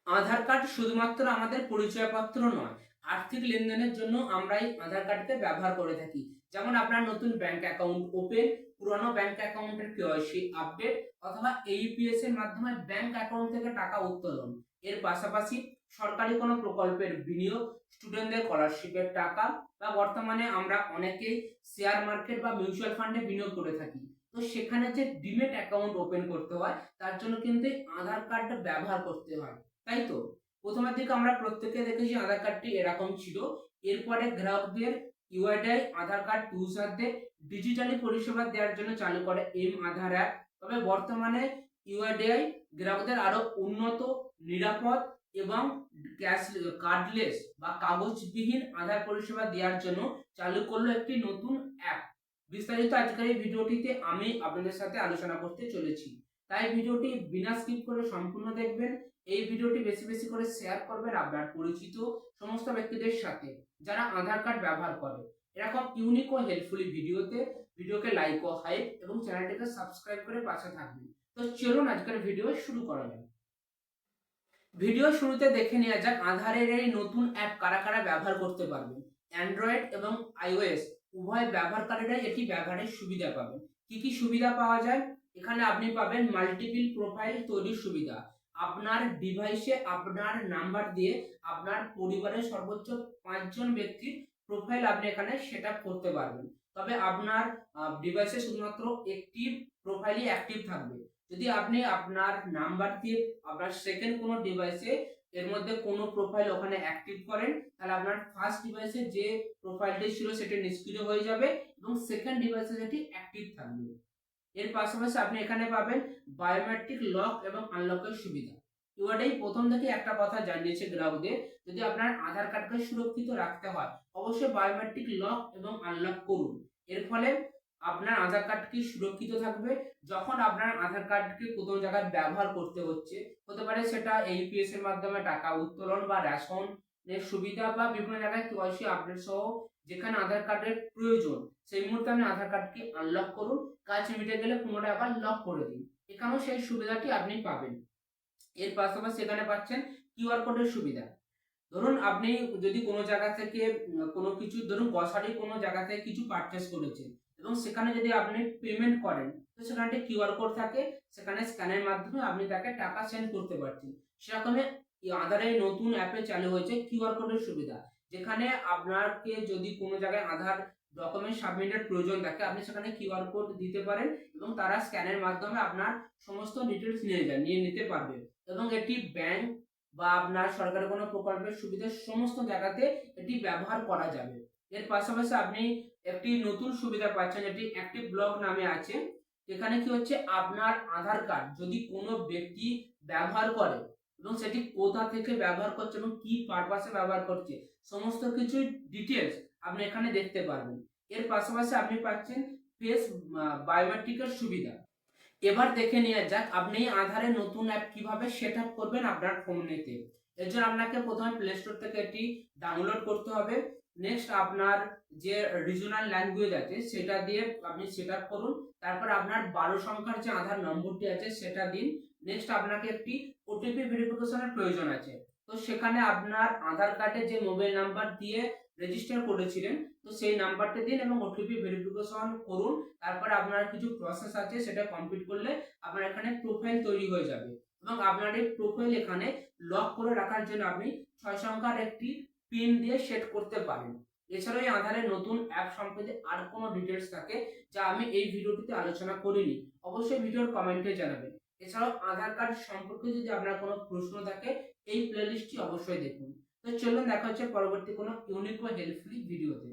আধার card শুধুমাত্র আমাদের পরিচয়পত্র নয়, আর্থিক লেনদেনের জন্য আমরা এই আধার কার্ডকে ব্যবহার করে থাকি। যেমন আপনার নতুন ব্যাংক অ্যাকাউন্ট ওপেন, পুরনো ব্যাংক অ্যাকাউন্টের কেওয়াইসি আপডেট অথবা এইপিএস এর মাধ্যমে ব্যাংক অ্যাকাউন্ট থেকে টাকা উত্তোলন। এর পাশাপাশি সরকারি কোনো প্রকল্পের বিনিয়োগ, স্টুডেন্টদের স্কলারশিপের টাকা বা বর্তমানে আমরা অনেকেই শেয়ার মার্কেট বা মিউচুয়াল ফান্ডে বিনিয়োগ করে থাকি। তো সেখানে যে ডিমেট অ্যাকাউন্ট ওপেন করতে হয় তার জন্য কিন্তু আধার কার্ডটা ব্যবহার করতে হয়, তাই তো? প্রথমের দিকে আমরা প্রত্যেকে দেখেছি আধার কার্ডটি এরকম ছিল। এরপরে গ্রাহকদের ইউআইডিআই আধার কার্ড ইউজারদের ডিজিটালি পরিষেবা দেওয়ার জন্য চালু করে আধার অ্যাপ। তবে বর্তমানে ইউআইডিআই গ্রাহকদের আরো উন্নত, নিরাপদ এবং ক্যাশ কার্ডলেস বা কাগজবিহীন আধার পরিষেবা দেওয়ার জন্য চালু করলো একটি নতুন অ্যাপ। বিস্তারিত আজকের এই ভিডিওটিতে আমি আপনাদের সাথে আলোচনা করতে চলেছি, তাই ভিডিওটি বিনা স্কিপ করে সম্পূর্ণ দেখবেন। এই ভিডিওটি বেশি বেশি করে শেয়ার করবেন আপনার পরিচিত সমস্ত ব্যক্তিদের সাথে যারা আধার কার্ড ব্যবহার করে। এরকম ইউনিক ও হেল্পফুলি ভিডিওকে লাইক ও হাইপ এবং চ্যানেলটিকে সাবস্ক্রাইব করে পাশে থাকবেন। তো চলুন আজকের ভিডিও শুরু করা যাক। ভিডিও শুরুতে দেখে নেওয়া যাক আধারের এই নতুন অ্যাপ কারা কারা ব্যবহার করতে পারবেন। অ্যান্ড্রয়েড এবং আইওএস উভয় ব্যবহারকারীরাই এটি ব্যবহারের সুবিধা পাবেন। কি কি সুবিধা পাওয়া যায়? এখানে আপনি পাবেন মাল্টিপল প্রোফাইল তৈরির সুবিধা। আপনার ডিভাইসে আপনার নাম্বার দিয়ে আপনার পরিবারের সর্বোচ্চ 5 জন ব্যক্তির প্রোফাইল আপনি এখানে সেট আপ করতে পারবেন। তবে আপনার ডিভাইসে শুধুমাত্র একটি প্রোফাইলই অ্যাক্টিভ থাকবে। যদি আপনি আপনার নাম্বার দিয়ে আপনার সেকেন্ড কোনো ডিভাইসে এর মধ্যে কোনো প্রোফাইল ওখানে অ্যাক্টিভ করেন, তাহলে আপনার ফার্স্ট ডিভাইসে যে প্রোফাইলটি ছিল সেটি নিষ্ক্রিয় হয়ে যাবে এবং সেকেন্ড ডিভাইসে সেটি অ্যাক্টিভ থাকবে। এর পাশাপাশি আপনি এখানে পাবেন বায়োমেট্রিক লক এবং আনলকের সুবিধা। ইউআইডিআই প্রথম থেকে একটা কথা জানিয়েছে গ্রাহকদের, যদি আপনার আধার কার্ডকে সুরক্ষিত রাখতে হয় অবশ্যই বায়োমেট্রিক লক এবং আনলক করুন। এর ফলে আপনার আধার কার্ডটি সুরক্ষিত থাকবে। যখন আপনার আধার কার্ডকে কোথাও জায়গায় ব্যবহার করতে হচ্ছে, হতে পারে সেটা এইপিএস এর মাধ্যমে টাকা উত্তোলন বা রেশন এর সুবিধা বা বিভিন্ন জায়গায় কেওয়াইসি আপডেট সহ যেখানে আধার কার্ডের প্রয়োজন, সেই মুহূর্তে আপনি আধার কার্ডকে আনলক করুন। কাজ মিটে গেলে পুনরায় আবার লক করে দিন। এখানেও সেই সুবিধাটি আপনি পাবেন। এর পাশাপাশি এখানে পাচ্ছেন কিউআর কোডের সুবিধা। ধরুন আপনি যদি কোনো জায়গা থেকে কোনো কিছু, ধরুন গ্রসারি কোনো জায়গা থেকে কিছু পারচেস করেছেন এবং সেখানে যদি আপনি পেমেন্ট করেন, তো সেখানে একটা কিউআর কোড থাকে, সেখানে স্ক্যানের মাধ্যমে আপনি তাকে টাকা সেন্ড করতে পারছেন। সেরকমই আধারের নতুন অ্যাপে চালু হয়েছে কিউআর কোডের সুবিধা, যেখানে আপনাকে যদি কোনো জায়গায় আধার ডকুমেন্ট সাবমিটের প্রয়োজন থাকে, আপনি সেখানে কিউআর কোড দিতে পারেন এবং তারা স্ক্যানের মাধ্যমে আপনার সমস্ত ডিটেলস নিয়ে নিতে পারবে এবং এটি ব্যাংক বা আপনার সরকারের কোনো প্রকল্পের সুবিধা সমস্ত জায়গাতে এটি ব্যবহার করা যাবে। এর পাশাপাশি আপনি একটি নতুন সুবিধা পাচ্ছেন, যেটি অ্যাক্টিভ ব্লক নামে আছে। এখানে কি হচ্ছে, আপনার আধার কার্ড যদি কোনো ব্যক্তি ব্যবহার করে এবং সেটি কোথা থেকে ব্যবহার করছে এবং কি পারপাসে ব্যবহার করছে, সমস্ত কিছু ডিটেলস আপনি এখানে দেখতে পারবেন। এর পাশাপাশি আপনি পাচ্ছেন ফেস বায়োমেট্রিকের সুবিধা। এবার দেখে নেওয়া যাক আপনি আধারের নতুন অ্যাপ কিভাবে সেট আপ করবেন আপনার ফোনেতে। এর জন্য আপনাকে প্রথমে প্লে স্টোর থেকে এটি ডাউনলোড করতে হবে। নেক্সট আপনার যে রিজনাল ল্যাঙ্গুয়েজ আছে সেটা দিয়ে আপনি সেট আপ করুন। তারপর আপনার 12 সংখ্যার যে আধার নম্বরটি আছে সেটা দিন। নেক্সট আপনাকে একটি ওটিপি ভেরিফিকেশনের প্রয়োজন আছে। তো সেখানে আপনার আধার কার্ডে যে মোবাইল নাম্বার দিয়ে রেজিস্টার করেছিলেন, তো সেই নাম্বারটা দিন এবং ওটিপি ভেরিফিকেশন করুন। তারপর আপনার কিছু প্রসেস আছে, সেটা কমপ্লিট করলে আপনার এখানে প্রোফাইল তৈরি হয়ে যাবে এবং আপনার এই প্রোফাইল এখানে লক করে রাখার জন্য আপনি 6 সংখ্যার একটি পিন দিয়ে সেট করতে পারেন। এছাড়াও এই আধারের নতুন অ্যাপ সম্পর্কে আর কোনো ডিটেলস থাকে যা আমি এই ভিডিওটিতে আলোচনা করিনি, অবশ্যই ভিডিওর কমেন্টে জানাবেন। এছাড়াও আধার কার্ড সম্পর্কে যদি আপনার কোনো প্রশ্ন থাকে, এই প্লেলিস্টটি অবশ্যই দেখুন। তো চলুন দেখা হচ্ছে পরবর্তী কোনো ইউনিক ও হেল্পফুল ভিডিওতে।